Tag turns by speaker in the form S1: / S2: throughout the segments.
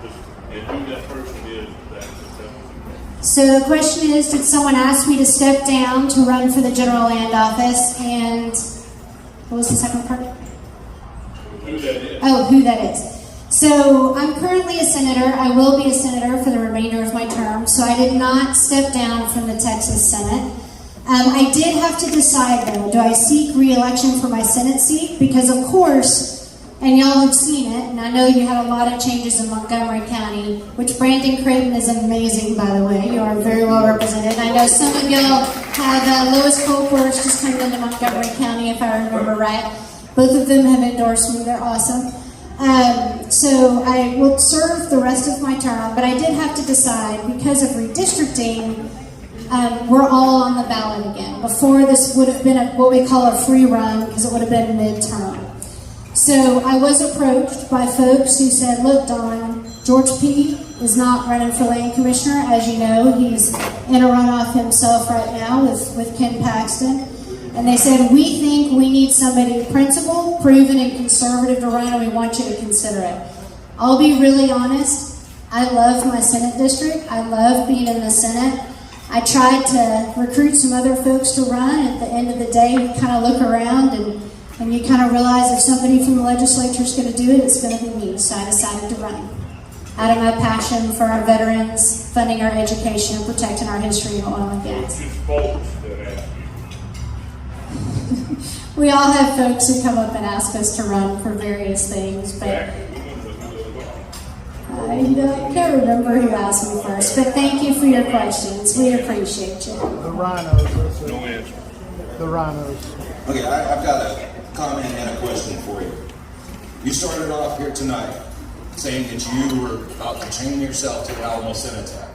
S1: office and who that person is that.
S2: So the question is, did someone ask me to step down to run for the general land office? And what was the second part?
S1: Who that is.
S2: Oh, who that is. So I'm currently a senator. I will be a senator for the remainder of my term. So I did not step down from the Texas Senate. I did have to decide, though, do I seek re-election for my Senate seat? Because, of course, and y'all have seen it, and I know you had a lot of changes in Montgomery County, which Brandon Creighton is amazing, by the way. You are very well represented. I know some of y'all have Lois Colport's just coming into Montgomery County, if I remember right. Both of them have endorsed me. They're awesome. So I will serve the rest of my term, but I did have to decide, because of redistricting, we're all on the ballot again. Before, this would have been what we call a free run, because it would have been midterm. So I was approached by folks who said, look, Dawn, George P. is not running for land commissioner. As you know, he's in a runoff himself right now with Ken Paxton. And they said, we think we need somebody principled, proven, and conservative to run, and we want you to consider it. I'll be really honest. I love my Senate district. I love being in the Senate. I tried to recruit some other folks to run. At the end of the day, we kind of look around and you kind of realize if somebody from the legislature is going to do it, it's going to be me. So I decided to run. Out of my passion for our veterans, funding our education, and protecting our history of oil and gas. We all have folks who come up and ask us to run for various things, but I can't remember who asked me first. But thank you for your questions. We appreciate you.
S3: The rhinos. No answer. The rhinos.
S4: Okay, I've got a comment and a question for you. You started off here tonight saying that you were about to chain yourself to the Alamo Cenotaph.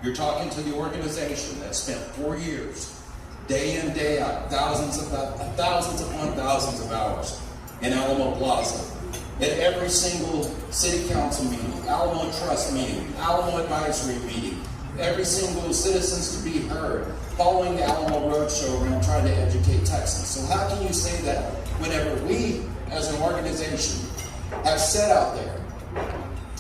S4: You're talking to the organization that spent 4 years, day in, day out, thousands upon thousands of hours in Alamo Plaza, at every single city council meeting, Alamo Trust meeting, Alamo Advisory meeting, every single citizens to be heard, following the Alamo Roadshow around trying to educate Texans. So how can you say that whenever we, as an organization, have set out there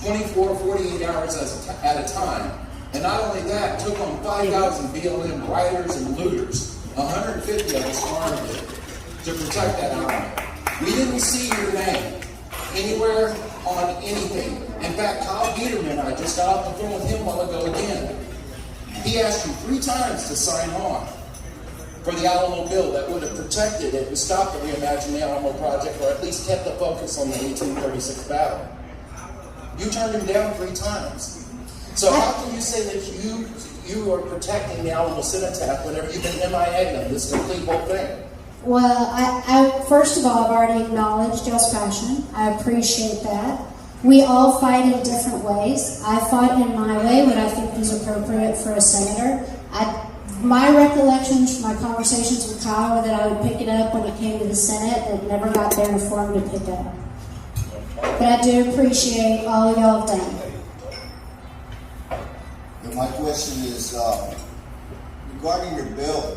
S4: 24, 48 hours at a time, and not only that, took on 5,000 BLM rioters and looters, 150 of us armed to protect that Alamo. We didn't see your name anywhere on anything. In fact, Kyle Biederman, I just got off the phone with him a while ago again. He asked you 3 times to sign on for the Alamo bill that would have protected it and stopped the Reimagine the Alamo project, or at least kept the focus on the 1836 battle. You turned him down 3 times. So how can you say that you are protecting the Alamo Cenotaph whenever you've been MIA on this complete whole thing?
S2: Well, I first of all, I've already acknowledged y'all's passion. I appreciate that. We all fight in different ways. I fought in my way, what I think is appropriate for a senator. My recollections from my conversations with Kyle were that I would pick it up when it came to the Senate, and never got there for him to pick it up. But I do appreciate all y'all have done.
S5: And my question is regarding your bill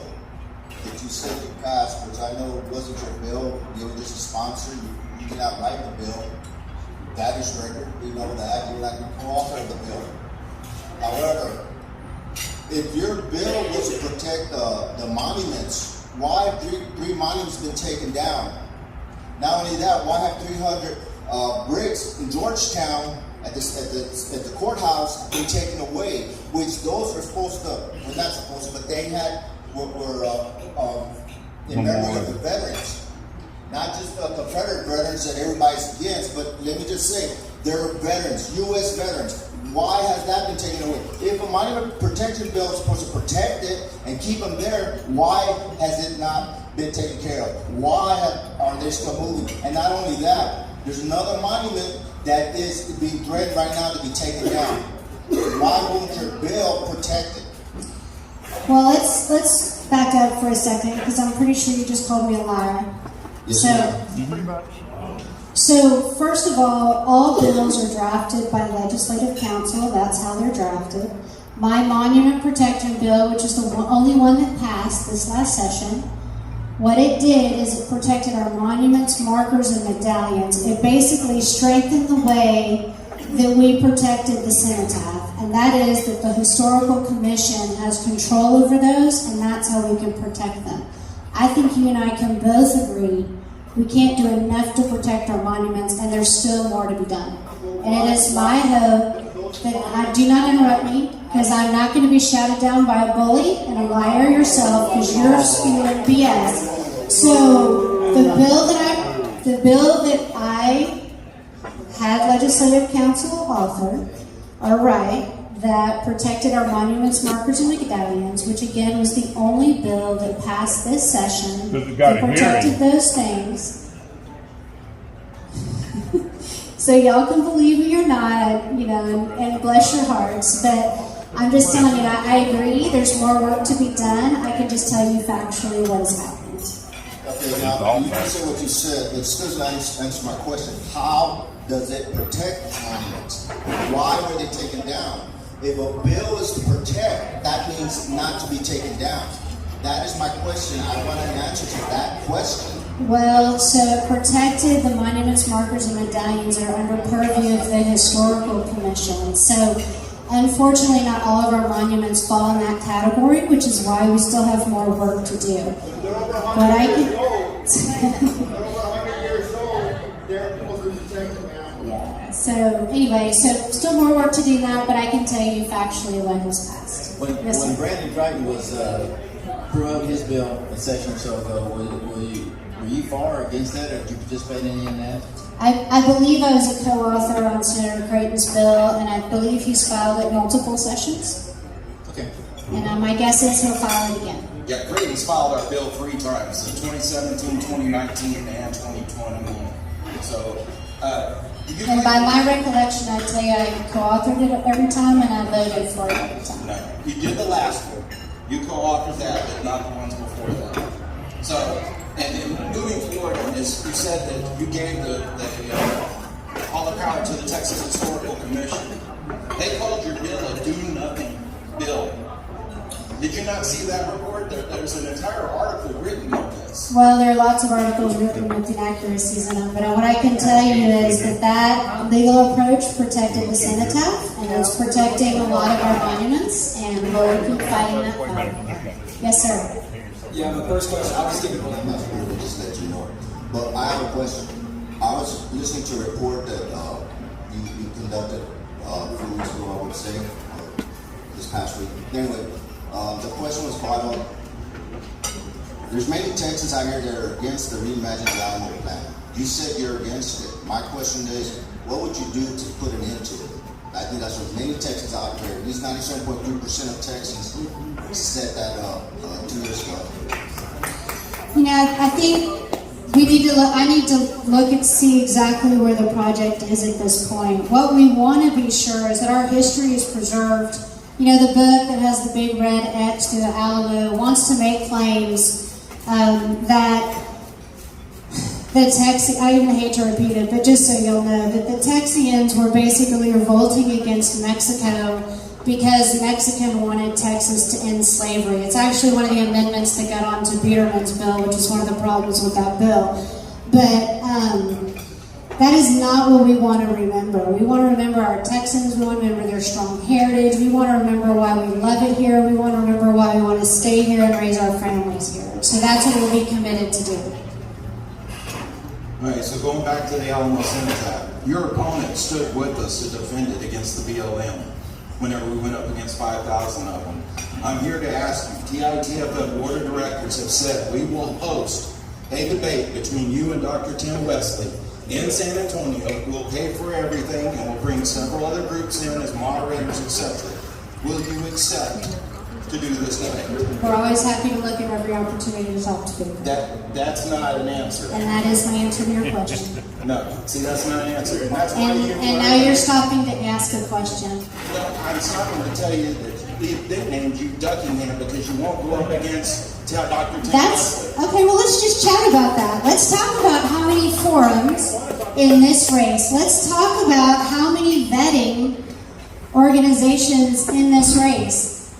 S5: that you said you passed, which I know wasn't your bill. You were just a sponsor. You did not write the bill. That is record. We know that. You're not the co-author of the bill. However, if your bill was to protect the monuments, why have three monuments been taken down? Not only that, why have 300 bricks in Georgetown at the courthouse been taken away? Which those are supposed to, well, not supposed to, but they were in memory of the veterans. Not just the Confederate veterans that everybody's against, but let me just say, they're veterans, U.S. veterans. Why has that been taken away? If a monument protection bill is supposed to protect it and keep them there, why has it not been taken care of? Why are they still moving? And not only that, there's another monument that is being threatened right now to be taken down. Why won't your bill protect it?
S2: Well, let's back up for a second, because I'm pretty sure you just called me a liar.
S5: Yes,
S2: So, first of all bills are drafted by legislative council. That's how they're drafted. My monument protection bill, which is the only one that passed this last session, what it did is it protected our monuments, markers, and medallions. It basically strengthened the way that we protected the cenotaph, and that is that the Historical Commission has control over those, and that's how we can protect them. I think you and I can both agree we can't do enough to protect our monuments, and there's still more to be done. And it is my hope that do not interrupt me, because I'm not going to be shouted down by a bully and a liar yourself, because you're spewing BS. So the bill that I had legislative council author, that protected our monuments, markers, and medallions, which again was the only bill that passed this session that protected those things. So y'all can believe me or not, and bless your hearts, but I'm just telling you, I agree, there's more work to be done. I can just tell you factually what has happened.
S5: Okay, now, you can say what you said, but it still doesn't answer my question. How does it protect monuments? Why were they taken down? If a bill is to protect, that means not to be taken down. That is my question. I want an answer to that question.
S2: Well, so it protected the monuments, markers, and medallions that are under purview of the Historical Commission. So, unfortunately, not all of our monuments fall in that category, which is why we still have more work to do. But I can...
S3: They're over 100 years old. They're supposed to be protected now.
S2: Yeah. So, anyway, still more work to do now, but I can tell you factually what has passed.
S6: When Brandon Crichton was promoting his bill a session or so ago, were you for or against that, or did you participate in any of that?
S2: I believe I was a co-author on Senator Creighton's bill, and I believe he's filed it multiple sessions.
S6: Okay.
S2: And my guess is he'll file it again.
S4: Yeah, Creighton's filed our bill 3 times, so 2017, 2019, and 2021. So,
S2: and by my recollection, I'd tell you I co-authored it every time, and I voted for it every time.
S4: No, you did the last one. You co-authored that, but not the ones before that. So, and then moving forward on this, you said that you gave all the power to the Texas Historical Commission. They called your bill a do-nothing bill. Did you not see that report? There's an entire article written on this.
S2: Well, there are lots of articles written with inaccuracies in them, but what I can tell you is that legal approach protected the cenotaph, and it's protecting a lot of our monuments, and we'll keep fighting that fight. Yes, sir.
S5: Yeah, the first question, I was thinking about that, just let you know. But I have a question. I was listening to a report that you conducted a few weeks ago, I would say, this past week. Anyway, the question was brought up. There's many Texans out here that are against the reimagined Alamo plan. You said you're against it. My question is, what would you do to put an end to it? I think that's what many Texans out there, at least 97.3% of Texans said that 2 years ago.
S2: I think we need to look, I need to look and see exactly where the project is at this point. What we want to be sure is that our history is preserved. The book that has the big red X through the Alamo wants to make claims that the Texians, I even hate to repeat it, but just so you'll know, that the Texians were basically revolting against Mexico because the Mexican wanted Texas to end slavery. It's actually one of the amendments that got onto Biedermann's bill, which is one of the problems with that bill. But that is not what we want to remember. We want to remember our Texans. We want to remember their strong heritage. We want to remember why we love it here. We want to remember why we want to stay here and raise our families here. So that's what we'll be committed to do.
S4: All right, so going back to the Alamo Cenotaph, your opponent stood with us to defend it against the BLM whenever we went up against 5,000 of them. I'm here to ask you, TITFF Board of Directors have said we will host a debate between you and Dr. Tim Wesley in San Antonio. We'll pay for everything, and we'll bring several other groups in as moderators, etc. Will you accept to do this debate?
S2: We're always happy to look at every opportunity to talk to people.
S4: That's not an answer.
S2: And that is my answer to your question.
S4: No, see, that's not an answer. And that's why
S2: And now you're stopping to ask a question.
S4: Well, I'm stopping to tell you that they named you Duckingham because you won't go up against Dr. Tim.
S2: Okay, well, let's just chat about that. Let's talk about how many forums in this race. Let's talk about how many vetting organizations in this race.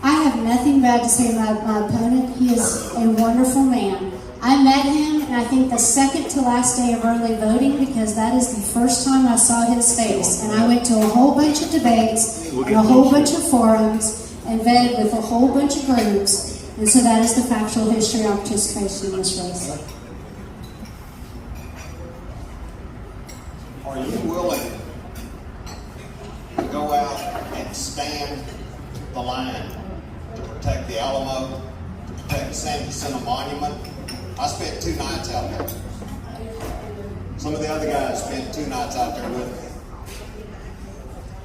S2: I have nothing bad to say about my opponent. He is a wonderful man. I met him, and I think the second to last day of early voting, because that is the first time I saw his face. And I went to a whole bunch of debates and a whole bunch of forums and vetted with a whole bunch of groups. And so that is the factual history of participation in this race.
S7: Are you willing to go out and stand the line to protect the Alamo, to protect the San Jacinto Monument? I spent 2 nights out there. Some of the other guys spent 2 nights out there with me.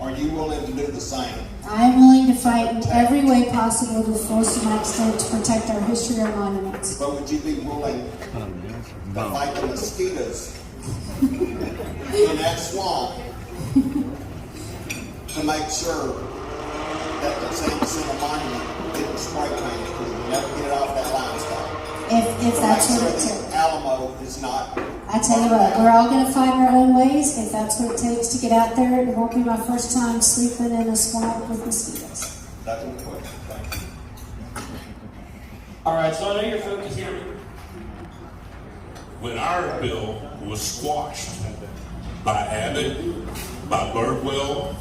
S7: Are you willing to do the same?
S2: I am willing to fight in every way possible to the fullest of my extent to protect our history or monuments.
S7: But would you be willing to fight the mosquitoes in that swamp to make sure that the San Jacinto Monument didn't spray paint because you never get it off that limestone?
S2: If that's what it
S7: takes.
S2: takes.
S7: Alamo is not.
S2: I tell you what, we're all going to find our own ways. If that's what it takes to get out there, it won't be my first time sleeping in a swamp with mosquitoes.
S7: That's a good question. Thank you.
S8: All right, so I know you're focused here.
S1: When our bill was squashed by Abbott, by Birdwell,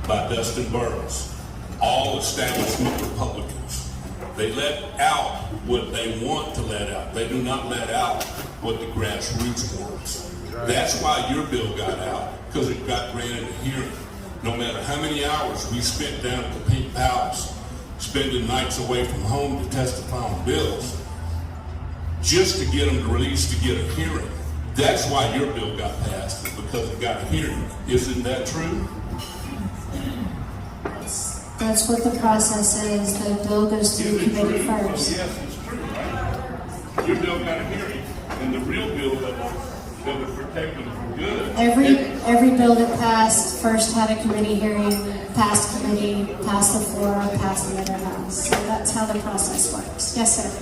S1: by Dustin Burns, all establishment Republicans, they let out what they want to let out. They do not let out what the grassroots wants. That's why your bill got out, because it got granted a hearing. No matter how many hours we spent down at the Pink Palace, spending nights away from home to testify on bills, just to get them to release to get a hearing. That's why your bill got passed, because it got a hearing. Isn't that true?
S2: That's what the process is. The bill goes through the committee first.
S1: Yes, it's true, right? Your bill got a hearing, and the real bill that would protect them for good.
S2: Every bill that passed first had a committee hearing, passed committee, passed the floor, passed the other house. So that's how the process works. Yes, sir.